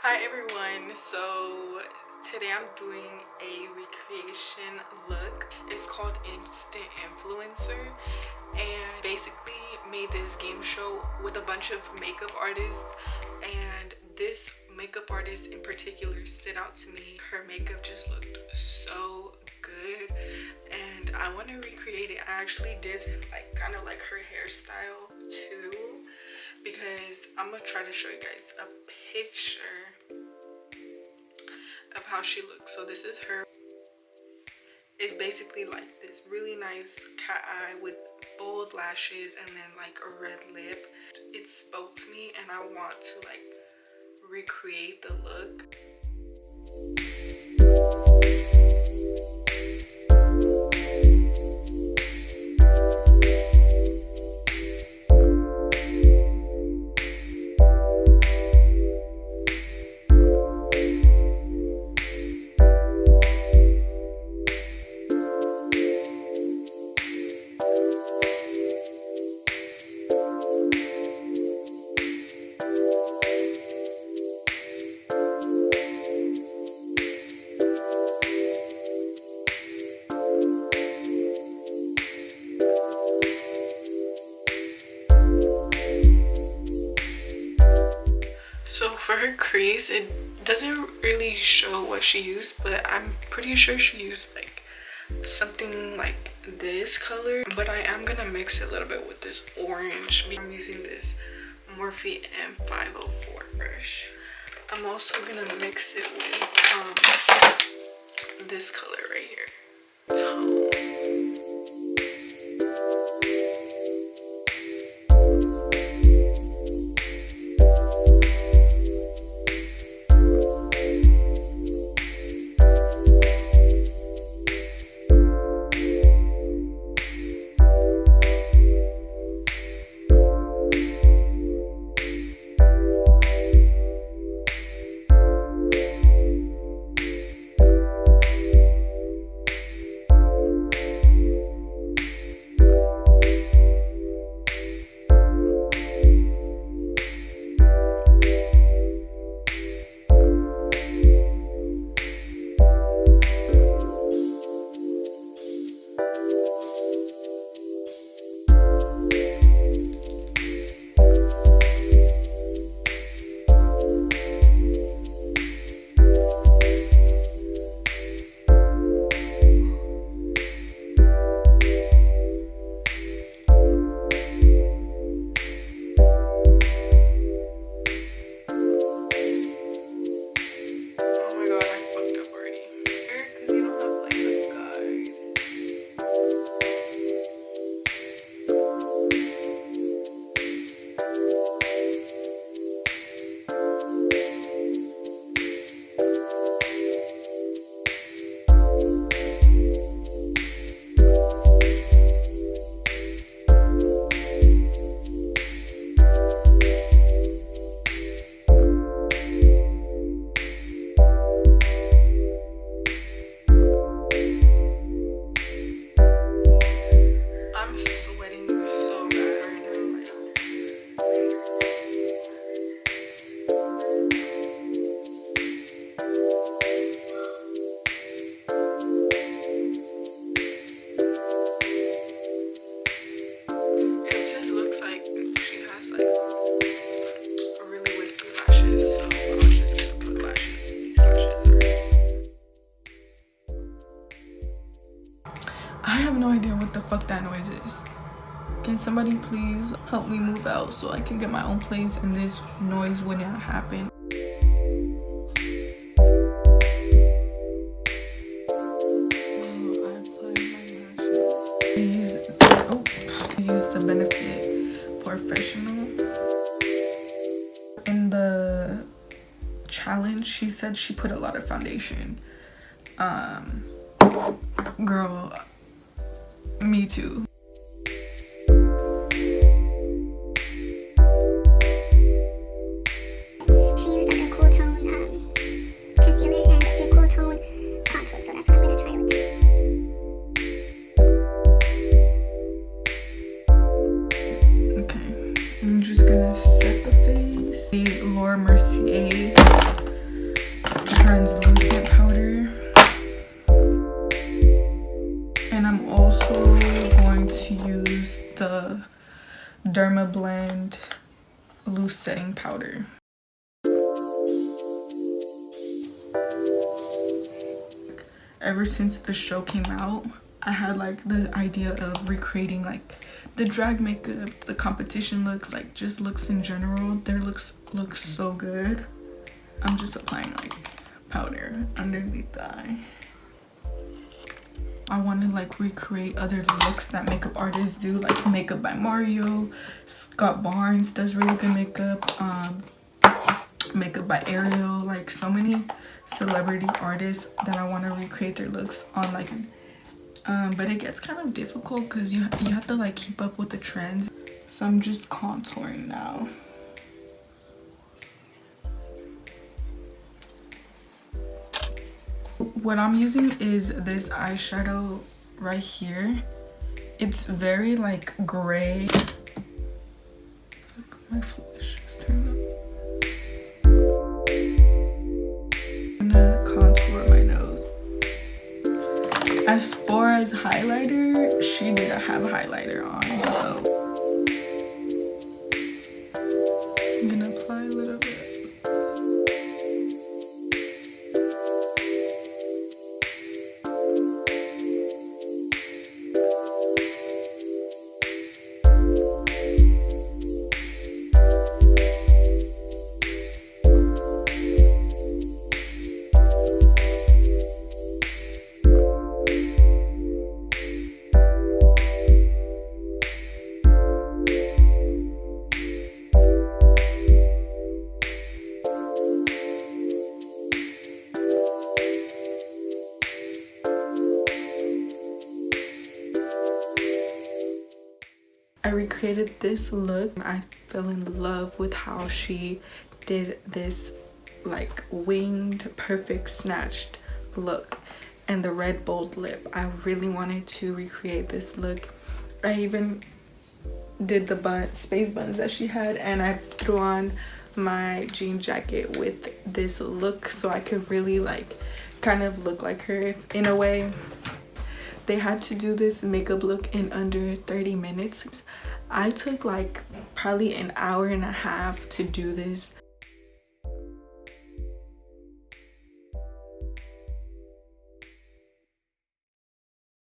Hi everyone, so today I'm doing a recreation look. It's called Instant Influencer, and basically made this game show with a bunch of makeup artists, and this makeup artist in particular stood out to me. Her makeup just looked so good and I want to recreate it. I actually did kind of like her hairstyle too, because I'm gonna try to show you guys a picture of how she looks. So this is her. It's basically like this really nice cat eye with bold lashes and then like a red lip. It spoke to me and I want to like recreate the look. So for her crease, it doesn't really show what she used, but I'm pretty sure she used like something like this color, but I am gonna mix it a little bit with this orange. I'm using this Morphe M504 brush. I'm also gonna mix it with this color right here. Tone. I have no idea what the fuck that noise is. Can somebody please help me move out so I can get my own place and this noise would not happen? Use the Benefit Pore-Fessional. In the challenge, she said she put a lot of foundation. Girl, me too. She used like a cool tone concealer and a cool tone contour, so that's what I'm gonna try with it. Okay, I'm just gonna set the face. The Mercier translucent powder. And I'm also going to use the DermaBlend Loose setting powder. Ever since the show came out, I had like the idea of recreating like the drag makeup, the competition looks, like just looks in general. Their looks look so good. I'm just applying like powder underneath the eye. I want to like recreate other looks that makeup artists do, like Makeup by Mario, Scott Barnes does really good makeup, Makeup by Ariel, like so many celebrity artists that I want to recreate their looks on, like but it gets kind of difficult because you have to like keep up with the trends. So I'm just contouring now. What I'm using is this eyeshadow right here. It's very like gray. Fuck, my flash just turned up. I'm gonna contour my nose. As far as highlighter, she didn't have highlighter on, so I'm gonna apply a little bit. I recreated this look. I fell in love with how she did this like winged, perfect snatched look and the red bold lip. I really wanted to recreate this look. I even did the space buns that she had, and I threw on my jean jacket with this look so I could really like kind of look like her in a way. They had to do this makeup look in under 30 minutes. I took like probably an hour and a half to do this.